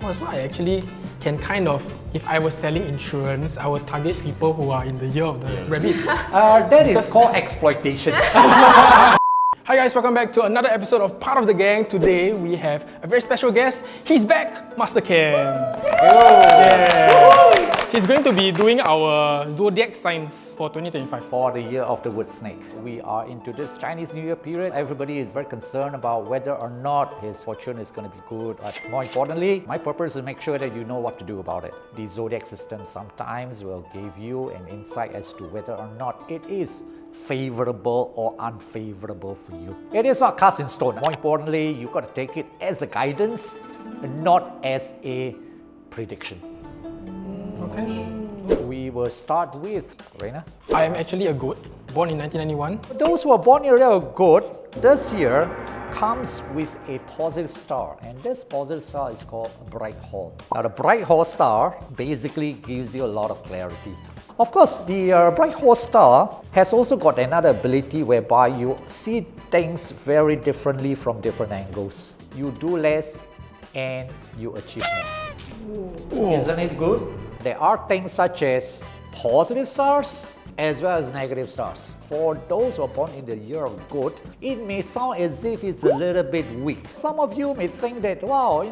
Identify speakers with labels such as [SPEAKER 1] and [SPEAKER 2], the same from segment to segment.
[SPEAKER 1] Oh, so I actually can kind of, if I was selling insurance, I would target people who are in the year of the rabbit.
[SPEAKER 2] That is called exploitation.
[SPEAKER 1] Hi guys, welcome back to another episode of Part of the Gang. Today we have a very special guest. He's back, Master Ken. Yeah. He's going to be doing our Zodiac signs for 2025.
[SPEAKER 2] For the year of the wood snake. We are into this Chinese New Year period. Everybody is very concerned about whether or not his fortune is going to be good. But more importantly, my purpose is to make sure that you know what to do about it. The Zodiac system sometimes will give you an insight as to whether or not it is favorable or unfavorable for you. It is not cast in stone. More importantly, you got to take it as a guidance and not as a prediction.
[SPEAKER 1] Okay.
[SPEAKER 2] We will start with Reina.
[SPEAKER 1] I am actually a goat, born in 1991.
[SPEAKER 2] Those who are born in the year of goat, this year comes with a positive star, and this positive star is called a bright hall. Now the bright hall star basically gives you a lot of clarity. Of course, the bright hall star has also got another ability whereby you see things very differently from different angles. You do less and you achieve more. Isn't it good? There are things such as positive stars as well as negative stars. For those who are born in the year of goat, it may sound as if it's a little bit weak. Some of you may think that, wow,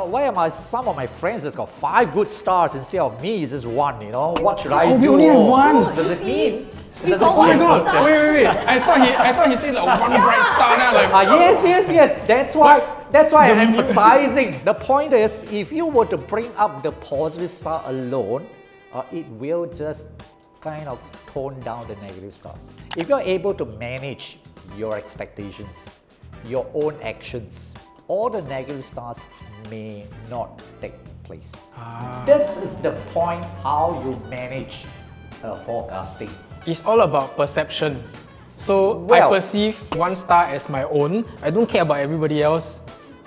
[SPEAKER 2] why am some of my friends has got 5 good stars instead of me, it's just 1, what should I do?
[SPEAKER 1] We only have 1!
[SPEAKER 2] Does it mean?
[SPEAKER 1] Oh my god, wait. I thought he said like 1 bright star now.
[SPEAKER 2] Yes. That's why I'm emphasizing. The point is, if you were to bring up the positive star alone, it will just kind of tone down the negative stars. If you're able to manage your expectations, your own actions, all the negative stars may not take place. This is the point how you manage forecasting.
[SPEAKER 1] It's all about perception. So I perceive 1 star as my own. I don't care about everybody else.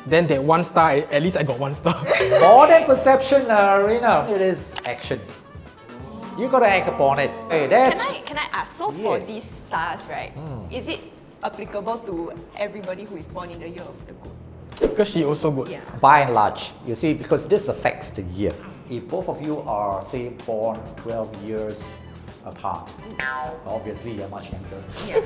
[SPEAKER 1] Then that 1 star, at least I got 1 star.
[SPEAKER 2] More than perception, Rina, it is action. You gotta act upon it. Hey,
[SPEAKER 3] Can I ask? So for these stars, right? Is it applicable to everybody who is born in the year of the goat?
[SPEAKER 1] Because she also good.
[SPEAKER 3] Yeah.
[SPEAKER 2] By and large, you see, because this affects the year. If both of you are, say, born 12 years apart, obviously you're much younger.
[SPEAKER 3] Yeah.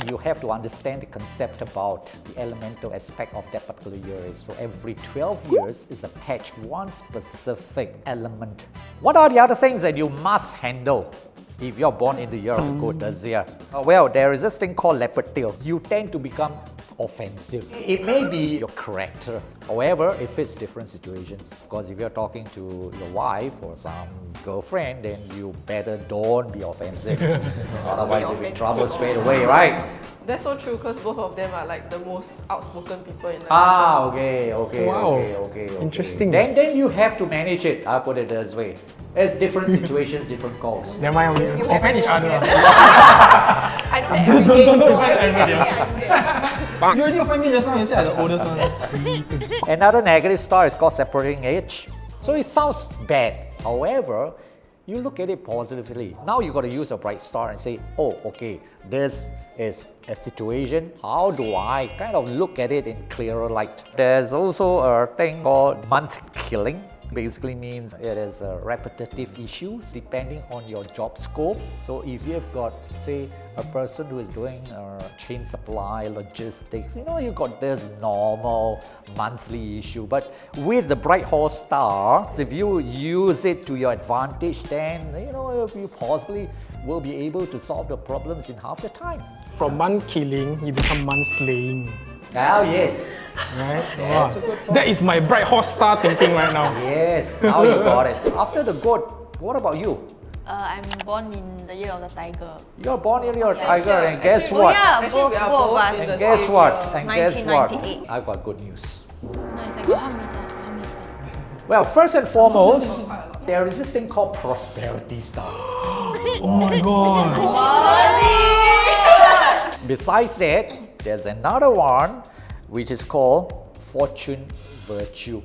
[SPEAKER 2] You have to understand the concept about the elemental aspect of that particular year is so every 12 years is attached one specific element. What are the other things that you must handle if you're born in the year of the goat this year? Well, there is this thing called leopard tail. You tend to become offensive. It may be your character. However, it fits different situations. Of course, if you're talking to your wife or some girlfriend, then you better don't be offensive. Otherwise, you'll be in trouble straight away, right?
[SPEAKER 4] That's so true because both of them are like the most outspoken people in life.
[SPEAKER 2] Okay.
[SPEAKER 1] Wow. Interesting.
[SPEAKER 2] Then you have to manage it. I'll put it this way. It's different situations, different calls.
[SPEAKER 1] Never mind, we offend each other.
[SPEAKER 3] I do that every day.
[SPEAKER 1] Don't offend everybody else. You already offend me just now, you said I'm the oldest one.
[SPEAKER 2] Another negative star is called separating age. So it sounds bad. However, you look at it positively. Now you got to use a bright star and say, oh, okay, this is a situation. How do I kind of look at it in clearer light? There's also a thing called month killing. Basically means it is repetitive issues depending on your job scope. So if you've got, say, a person who is doing chain supply, logistics, you got this normal monthly issue. But with the bright horse star, if you use it to your advantage, then you possibly will be able to solve the problems in half the time.
[SPEAKER 1] From month killing, you become month slaying.
[SPEAKER 2] Oh, yes.
[SPEAKER 1] Right? Wow. That is my bright horse star thinking right now.
[SPEAKER 2] Yes, now you got it. After the goat, what about you?
[SPEAKER 3] I'm born in the year of the tiger.
[SPEAKER 2] You're born in your tiger, and guess
[SPEAKER 3] Oh
[SPEAKER 2] what?
[SPEAKER 3] yeah,
[SPEAKER 4] Actually,
[SPEAKER 3] both
[SPEAKER 4] we are
[SPEAKER 3] of
[SPEAKER 4] both
[SPEAKER 3] us.
[SPEAKER 4] in
[SPEAKER 2] And
[SPEAKER 4] the
[SPEAKER 2] guess
[SPEAKER 4] same
[SPEAKER 2] what?
[SPEAKER 4] year.
[SPEAKER 2] And guess what?
[SPEAKER 3] 1998.
[SPEAKER 2] I've got good news.
[SPEAKER 3] Nice. I got how many stars?
[SPEAKER 2] Well, first and foremost, there is this thing called prosperity star.
[SPEAKER 1] Oh my god.
[SPEAKER 2] Besides that, there's another one which is called fortune virtue.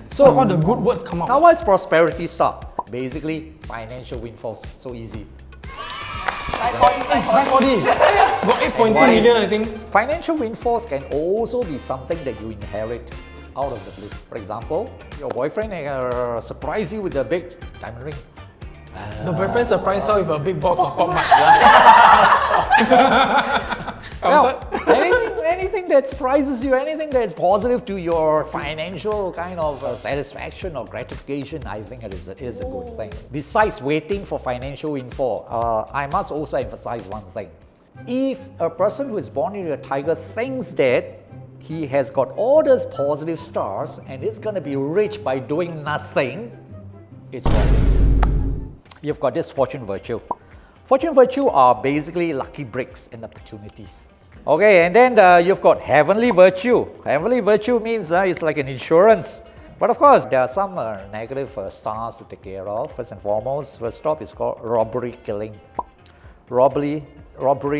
[SPEAKER 1] So all the good words come out.
[SPEAKER 2] Now, what's prosperity star? Basically, financial windfalls. So easy.
[SPEAKER 1] 540. Got 8.2 million, I think.
[SPEAKER 2] Financial windfalls can also be something that you inherit out of the blue. For example, your boyfriend surprised you with a big diamond ring.
[SPEAKER 1] The boyfriend surprised her with a big box of Pop Mart.
[SPEAKER 2] Well, anything that surprises you, anything that's positive to your financial kind of satisfaction or gratification, I think it is a good thing. Besides waiting for financial windfall, I must also emphasize one thing. If a person who is born into a tiger thinks that he has got all those positive stars and is going to be rich by doing nothing, it's wrong. You've got this fortune virtue. Fortune virtue are basically lucky breaks and opportunities. Okay, and then you've got heavenly virtue. Heavenly virtue means it's like an insurance. But of course, there are some negative stars to take care of. First and foremost, first stop is called robbery killing. Robbery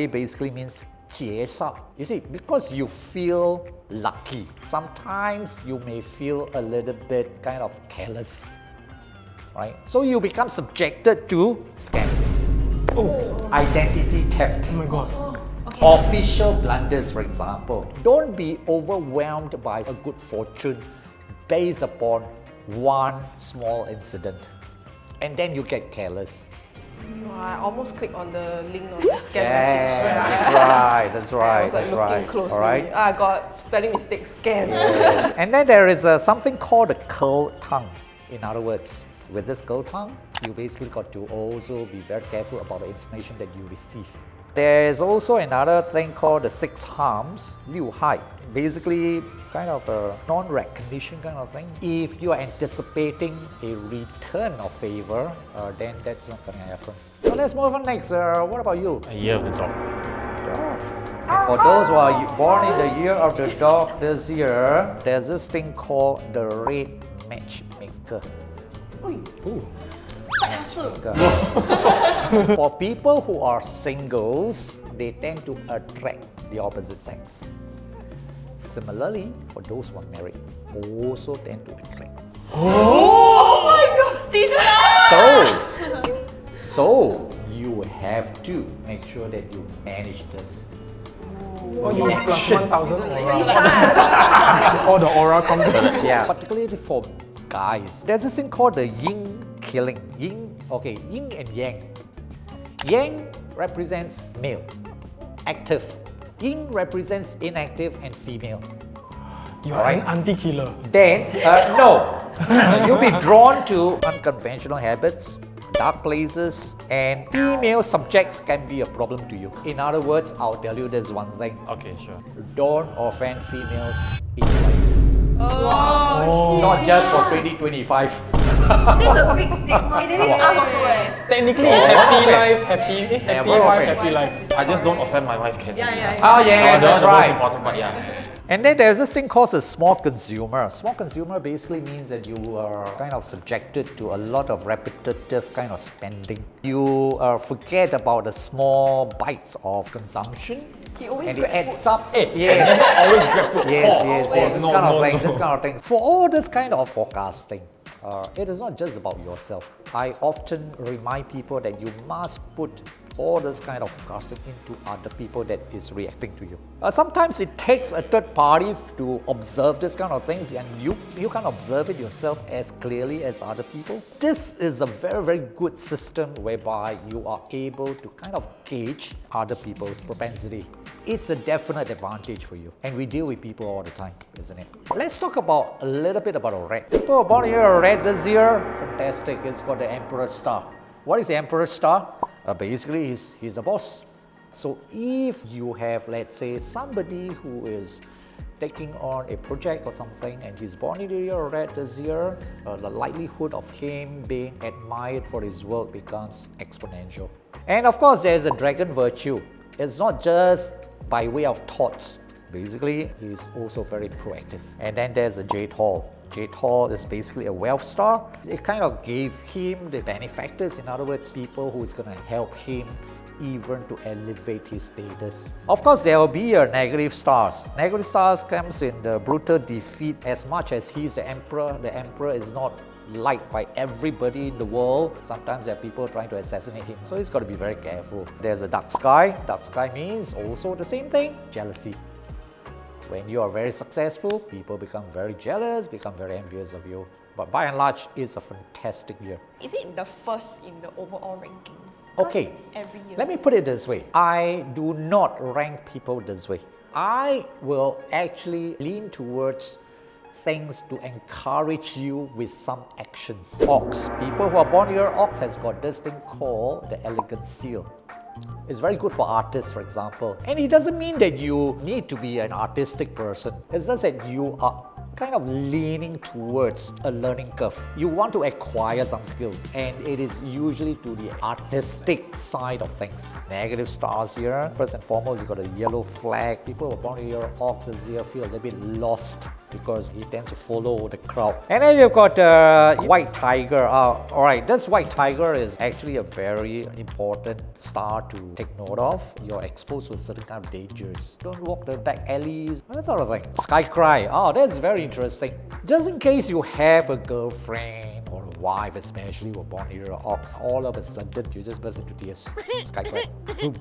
[SPEAKER 2] basically means 劫煞. You see, because you feel lucky, sometimes you may feel a little bit kind of careless, right? So you become subjected to scams. Identity theft.
[SPEAKER 1] Oh my god.
[SPEAKER 2] Official blunders, for example. Don't be overwhelmed by a good fortune based upon one small incident, and then you get careless.
[SPEAKER 4] I almost clicked on the link on the scam message.
[SPEAKER 2] That's right.
[SPEAKER 4] I was like looking closely.
[SPEAKER 2] All right.
[SPEAKER 4] I got spelling mistake, scam.
[SPEAKER 2] And then there is something called a curled tongue. In other words, with this curled tongue, you basically got to also be very careful about the information that you receive. There's also another thing called the 6 harms, 6害. Basically, kind of a non-recognition kind of thing. If you are anticipating a return of favor, then that's not going to happen. So let's move on next. What about you?
[SPEAKER 5] A year of the dog.
[SPEAKER 2] And for those who are born in the year of the dog this year, there's this thing called the red matchmaker. Ooh. For people who are singles, they tend to attract the opposite sex. Similarly, for those who are married, also tend to attract.
[SPEAKER 3] Oh my god! This
[SPEAKER 2] So you have to make sure that you manage this.
[SPEAKER 1] Oh, you need plus 1,000 aura. All the aura comes.
[SPEAKER 2] Yeah, particularly for guys. There's this thing called the yin killing. Yin and yang. Yang represents male, active. Yin represents inactive and female.
[SPEAKER 1] You are an anti-killer.
[SPEAKER 2] Then, no. You'll be drawn to unconventional habits, dark places, and female subjects can be a problem to you. In other words, I'll tell you this one thing.
[SPEAKER 5] Okay, sure.
[SPEAKER 2] Don't offend females in life. Not just for 2025.
[SPEAKER 3] That's a big statement.
[SPEAKER 4] It means us also
[SPEAKER 1] Technically, it's happy life, happy wife, happy life.
[SPEAKER 5] I just don't offend my wife, Ken.
[SPEAKER 3] Yeah.
[SPEAKER 2] Oh yes, that's
[SPEAKER 5] the most
[SPEAKER 2] right.
[SPEAKER 5] important part, yeah.
[SPEAKER 2] And then there's this thing called a small consumer. Small consumer basically means that you are kind of subjected to a lot of repetitive kind of spending. You forget about the small bites of consumption.
[SPEAKER 3] He always
[SPEAKER 2] And it
[SPEAKER 3] grab
[SPEAKER 2] adds
[SPEAKER 3] food.
[SPEAKER 2] up. Yes, always grab food. Yes. This
[SPEAKER 1] no,
[SPEAKER 2] kind of
[SPEAKER 1] no,
[SPEAKER 2] thing.
[SPEAKER 1] no.
[SPEAKER 2] This kind of thing. For all this kind of forecasting, it is not just about yourself. I often remind people that you must put all this kind of forecasting into other people that is reacting to you. Sometimes it takes a third party to observe this kind of things, and you can observe it yourself as clearly as other people. This is a very, very good system whereby you are able to kind of gauge other people's propensity. It's a definite advantage for you. And we deal with people all the time, isn't it? Let's talk about a little bit about a red. People born in a red this year, fantastic. It's called the Emperor Star. What is the Emperor Star? Basically, he's a boss. So if you have, let's say, somebody who is taking on a project or something and he's born in the year of red this year, the likelihood of him being admired for his work becomes exponential. And of course, there's a dragon virtue. It's not just by way of thoughts. Basically, he's also very proactive. And then there's a Jade Hall. Jade Hall is basically a wealth star. It kind of gave him the benefactors, in other words, people who is going to help him even to elevate his status. Of course, there will be negative stars. Negative stars comes in the brutal defeat. As much as he's the emperor is not liked by everybody in the world. Sometimes there are people trying to assassinate him, so he's got to be very careful. There's a dark sky. Dark sky means also the same thing, jealousy. When you are very successful, people become very jealous, become very envious of you. But by and large, it's a fantastic year.
[SPEAKER 3] Is it the first in the overall ranking? 'Cause
[SPEAKER 2] Okay,
[SPEAKER 3] every year.
[SPEAKER 2] let me put it this way. I do not rank people this way. I will actually lean towards things to encourage you with some actions. Ox. People who are born year Ox has got this thing called the elegant seal. It's very good for artists, for example. And it doesn't mean that you need to be an artistic person. It's just that you are kind of leaning towards a learning curve. You want to acquire some skills, and it is usually to the artistic side of things. Negative stars here. First and foremost, you got a yellow flag. People who are born here Ox this year feel a little bit lost because he tends to follow the crowd. And then you've got white tiger. Alright, this white tiger is actually a very important star to take note of. You're exposed to a certain kind of dangers. Don't walk the back alleys, that sort of thing. Sky cry. Oh, that's very interesting. Just in case you have a girlfriend or a wife, especially who are born here Ox, all of a sudden you just burst into tears. Sky cry. Boom.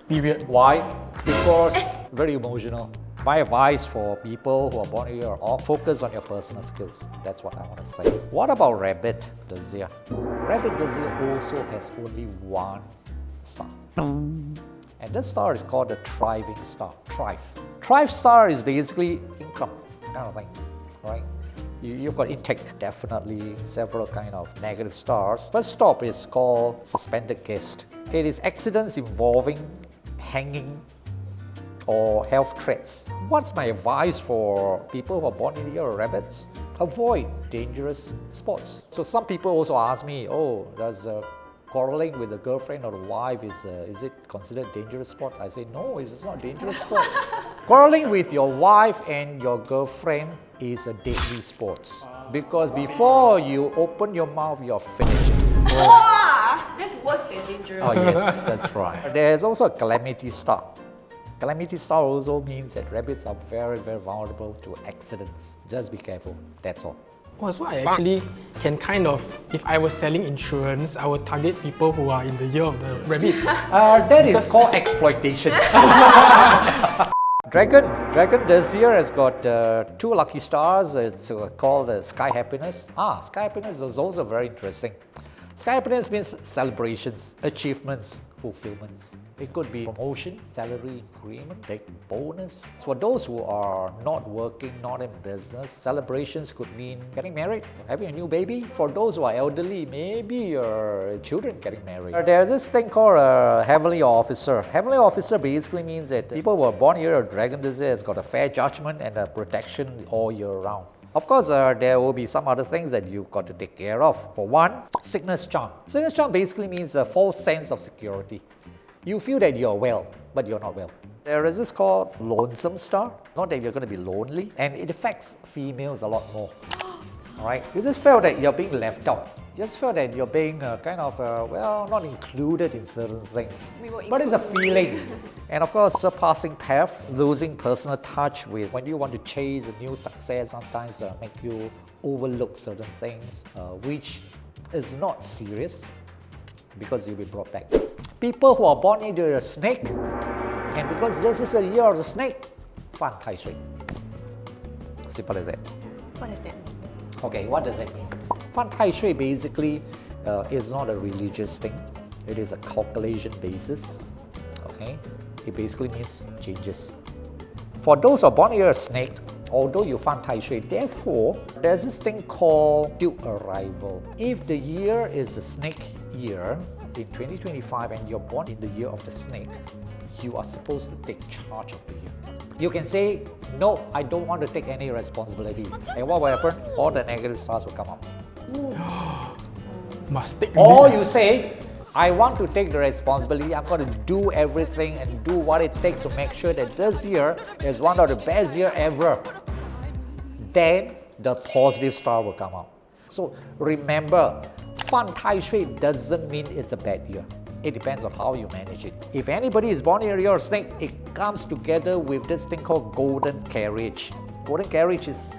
[SPEAKER 1] Period.
[SPEAKER 2] Why? Because very emotional. My advice for people who are born here are focus on your personal skills. That's what I want to say. What about rabbit this year? Rabbit this year also has only one star. And this star is called the thriving star. Thrive star is basically income kind of thing, right? You've got intake, definitely several kind of negative stars. First stop is called suspended guest. It is accidents involving hanging or health threats. What's my advice for people who are born in the year of rabbits? Avoid dangerous sports. So some people also ask me, oh, does quarreling with a girlfriend or a wife, is it considered dangerous sport? I say, no, it's not dangerous sport. Quarreling with your wife and your girlfriend is a deadly sport. Because before you open your mouth, you're finished.
[SPEAKER 3] That's worse than dangerous.
[SPEAKER 2] Oh yes, that's right. There's also a calamity star. Calamity star also means that rabbits are very, very vulnerable to accidents. Just be careful, that's all.
[SPEAKER 1] Oh, so I actually can kind of, if I was selling insurance, I would target people who are in the year of the rabbit.
[SPEAKER 2] That is called exploitation. Dragon this year has got 2 lucky stars. It's called Sky Happiness. Sky Happiness is also very interesting. Sky Happiness means celebrations, achievements, fulfillments. It could be promotion, salary increment, big bonus. For those who are not working, not in business, celebrations could mean getting married, having a new baby. For those who are elderly, maybe your children getting married. There's this thing called a Heavenly Officer. Heavenly Officer basically means that people who are born here of Dragon this year has got a fair judgment and a protection all year round. Of course, there will be some other things that you've got to take care of. For one, sickness charm. Sickness charm basically means a false sense of security. You feel that you're well, but you're not well. There is this called lonesome star. Not that you're going to be lonely, and it affects females a lot more. Alright, you just feel that you're being left out. You just feel that you're being not included in certain things. But it's a feeling. And of course, surpassing path, losing personal touch with when you want to chase a new success, sometimes make you overlook certain things, which is not serious because you'll be brought back. People who are born into a snake, and because this is a year of the snake, Fan Tai Shui. Simple as that.
[SPEAKER 3] What does that mean?
[SPEAKER 2] Okay, what does that mean? Fan Tai Shui basically is not a religious thing. It is a calculation basis. Okay, it basically means changes. For those who are born here a snake, although you Fan Tai Shui, therefore there's this thing called due arrival. If the year is the snake year in 2025 and you're born in the year of the snake, you are supposed to take charge of the year. You can say, no, I don't want to take any responsibility. And what will happen? All the negative stars will come up.
[SPEAKER 1] Must take
[SPEAKER 2] Or
[SPEAKER 1] lead.
[SPEAKER 2] you say, I want to take the responsibility. I'm going to do everything and do what it takes to make sure that this year is one of the best years ever. Then the positive star will come out. So remember, Fan Tai Shui doesn't mean it's a bad year. It depends on how you manage it. If anybody is born in a year of snake, it comes together with this thing called golden carriage. Golden carriage is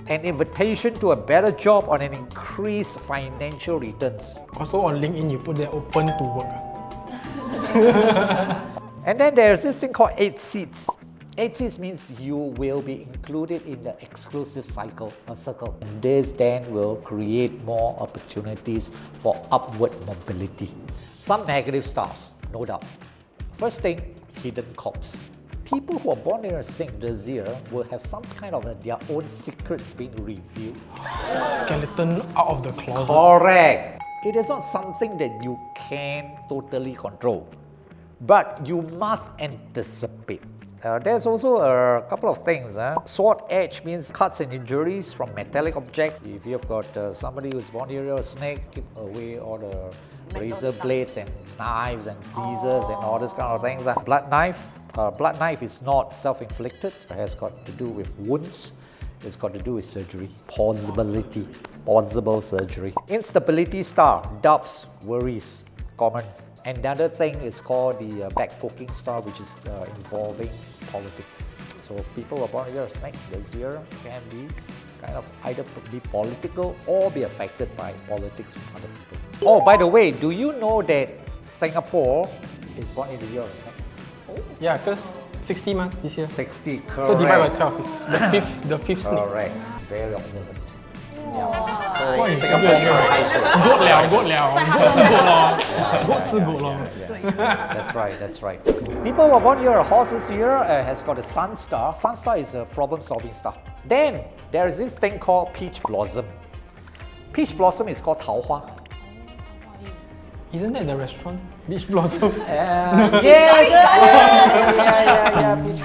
[SPEAKER 2] an invitation to a better job on an increased financial returns.
[SPEAKER 1] Also on LinkedIn, you put there open to work.
[SPEAKER 2] And then there's this thing called 8 seeds. 8 seeds means you will be included in the exclusive circle. This then will create more opportunities for upward mobility. Some negative stars, no doubt. First thing, hidden corpse. People who are born in a snake this year will have some kind of their own secrets being revealed.
[SPEAKER 1] Skeleton out of the closet.
[SPEAKER 2] Correct. It is not something that you can totally control, but you must anticipate. There's also a couple of things. Sword edge means cuts and injuries from metallic objects. If you've got somebody who's born here a snake, keep away all the razor blades and knives and scissors and all this kind of things. Blood knife. Blood knife is not self-inflicted. It has got to do with wounds. It's got to do with surgery. Possible surgery. Instability star, doubts, worries, common. And the other thing is called the back-poking star, which is involving politics. So people who are born here snake this year can be kind of either be political or be affected by politics with other people. Oh, by the way, do you know that Singapore is born in the year of snake?
[SPEAKER 1] Yeah, because 60 this year.
[SPEAKER 2] 60, correct.
[SPEAKER 1] So divide by 12 is the fifth snake.
[SPEAKER 2] Correct. Very observant.
[SPEAKER 5] So
[SPEAKER 1] Singapore is
[SPEAKER 2] That's right. People who are born here, a horse this year has got a sun star. Sun star is a problem-solving star. Then there is this thing called peach blossom. Peach blossom is called 桃花.
[SPEAKER 1] Isn't that the restaurant? Beach Blossom.
[SPEAKER 2] Yes. Yeah. Peach.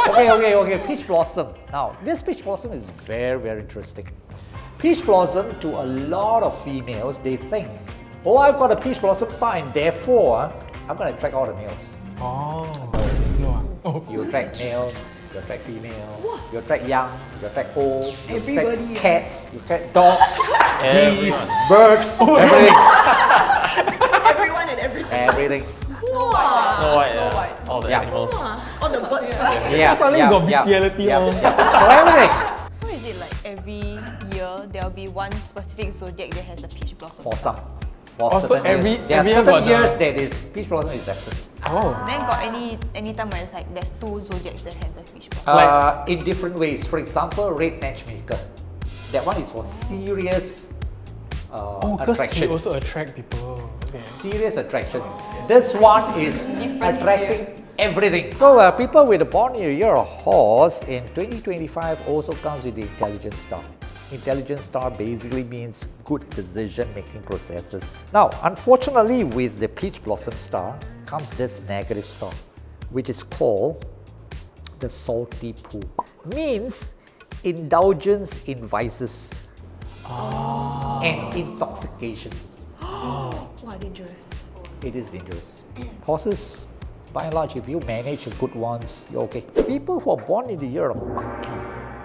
[SPEAKER 2] Okay. Peach blossom. Now, this peach blossom is very interesting. Peach blossom, to a lot of females, they think, oh, I've got a peach blossom star and therefore, I'm going to attract all the males.
[SPEAKER 1] Oh, no. Oh.
[SPEAKER 2] You attract male, you attract female, you attract young, you attract old, you
[SPEAKER 3] Everybody.
[SPEAKER 2] attract cats, you attract dogs, bees,
[SPEAKER 5] Everyone.
[SPEAKER 2] birds, everything.
[SPEAKER 3] Everyone and everything.
[SPEAKER 2] Everything.
[SPEAKER 5] Snow White, yeah.
[SPEAKER 4] White.
[SPEAKER 5] All the
[SPEAKER 2] Yeah.
[SPEAKER 5] animals.
[SPEAKER 3] All the birds.
[SPEAKER 2] Yeah.
[SPEAKER 1] Suddenly got bestiality.
[SPEAKER 2] So everything.
[SPEAKER 3] So is it like every year there will be one specific zodiac that has a peach blossom?
[SPEAKER 2] For some. For
[SPEAKER 1] Also,
[SPEAKER 2] certain
[SPEAKER 1] every-
[SPEAKER 2] years. There are
[SPEAKER 1] every year
[SPEAKER 2] certain
[SPEAKER 1] got
[SPEAKER 2] years
[SPEAKER 1] the-
[SPEAKER 2] that is peach blossom is absent.
[SPEAKER 1] Oh.
[SPEAKER 3] Then got any time when it's like there's two zodiacs that have the peach blossom?
[SPEAKER 2] In different ways. For example, red matchmaker. That one is for serious
[SPEAKER 1] Oh, because
[SPEAKER 2] attraction.
[SPEAKER 1] you also attract people. Okay.
[SPEAKER 2] Serious attraction. This one is
[SPEAKER 3] Different
[SPEAKER 2] attracting everything. So people with a born in a year of horse in 2025 also comes with the intelligence star. Intelligence star basically means good decision-making processes. Now, unfortunately, with the peach blossom star comes this negative star, which is called the salty pool. Means indulgence in vices and intoxication.
[SPEAKER 3] Wow, dangerous.
[SPEAKER 2] It is dangerous. Horses, by and large, if you manage the good ones, you're okay. People who are born in the year of monkey,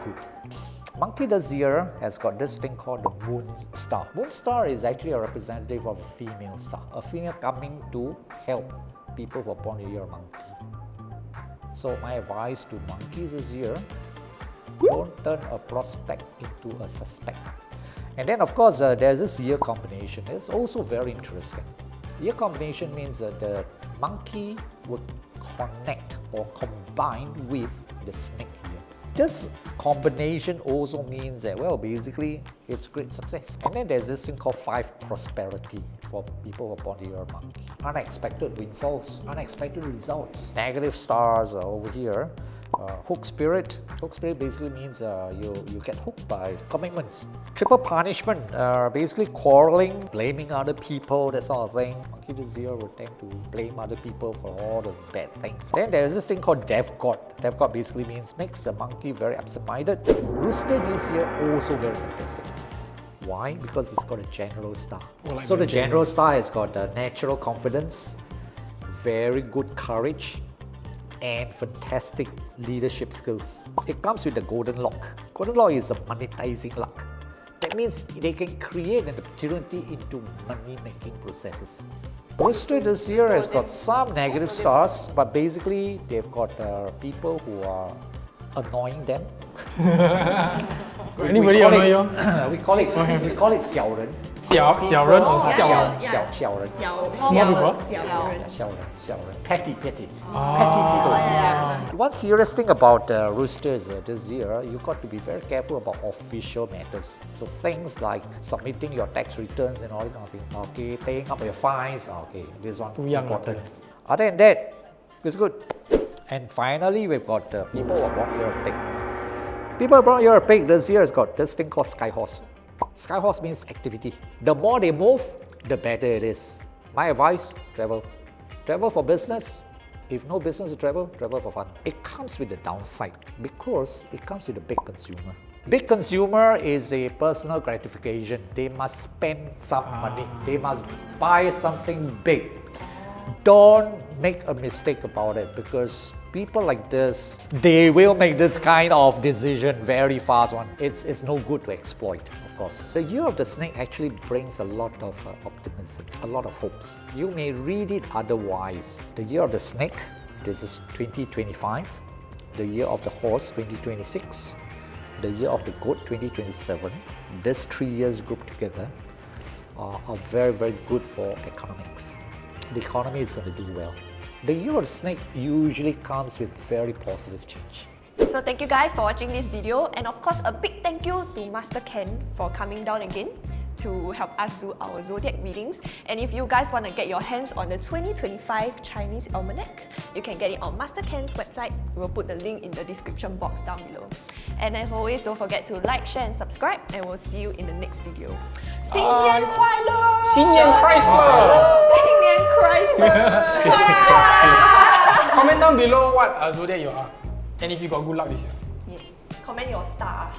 [SPEAKER 2] good. Monkey this year has got this thing called the moon star. Moon star is actually a representative of a female star. A female coming to help people who are born in the year of monkey. So my advice to monkeys this year, don't turn a prospect into a suspect. And then of course there's this year combination. It's also very interesting. Year combination means that the monkey would connect or combine with the snake year. This combination also means that, well, basically it's great success. And then there's this thing called 5 prosperity for people who are born in the year of monkey. Unexpected windfalls, unexpected results. Negative stars are over here. Hook spirit. Hook spirit basically means you get hooked by commitments. Triple punishment, basically quarreling, blaming other people, that sort of thing. Monkey this year will tend to blame other people for all the bad things. Then there's this thing called death god. Death god basically means makes the monkey very absent-minded. Rooster this year also very fantastic. Why? Because it's got a general star.
[SPEAKER 1] Oh, like
[SPEAKER 2] So the
[SPEAKER 1] the general.
[SPEAKER 2] general star has got natural confidence, very good courage, and fantastic leadership skills. It comes with the golden lock. Golden lock is a monetizing luck. That means they can create an opportunity into money-making processes. Rooster this year has got some negative stars, but basically they've got people who are annoying them.
[SPEAKER 1] Anybody annoy you?
[SPEAKER 2] We call it 小人.
[SPEAKER 1] 小人 or 小
[SPEAKER 2] 小人.
[SPEAKER 1] Small people?
[SPEAKER 2] 小人. Petty people. One serious thing about roosters this year, you've got to be very careful about official matters. So things like submitting your tax returns and all this kind of thing. Okay, paying up your fines. Okay, this one
[SPEAKER 1] Too young,
[SPEAKER 2] important. Other than that, it's good. And finally, we've got people who are born year of pig. People born year of pig this year has got this thing called sky horse. Sky horse means activity. The more they move, the better it is. My advice, travel. Travel for business. If no business to travel, travel for fun. It comes with the downside because it comes with a big consumer. Big consumer is a personal gratification. They must spend some money. They must buy something big. Don't make a mistake about it because people like this, they will make this kind of decision very fast one. It's no good to exploit, of course. The year of the snake actually brings a lot of optimism, a lot of hopes. You may read it otherwise. The year of the snake, this is 2025. The year of the horse, 2026. The year of the goat, 2027. These 3 years grouped together are very, very good for economics. The economy is going to do well. The year of the snake usually comes with very positive change.
[SPEAKER 3] So thank you guys for watching this video, and of course a big thank you to Master Ken for coming down again to help us do our zodiac readings. And if you guys want to get your hands on the 2025 Chinese Almanac, you can get it on Master Ken's website. We'll put the link in the description box down below. And as always, don't forget to like, share and subscribe, and we'll see you in the next video. 新年快乐！
[SPEAKER 1] 新年快乐！
[SPEAKER 3] 新年快乐！
[SPEAKER 1] Comment down below what zodiac you are and if you got good luck this year.
[SPEAKER 3] Yes. Comment your star.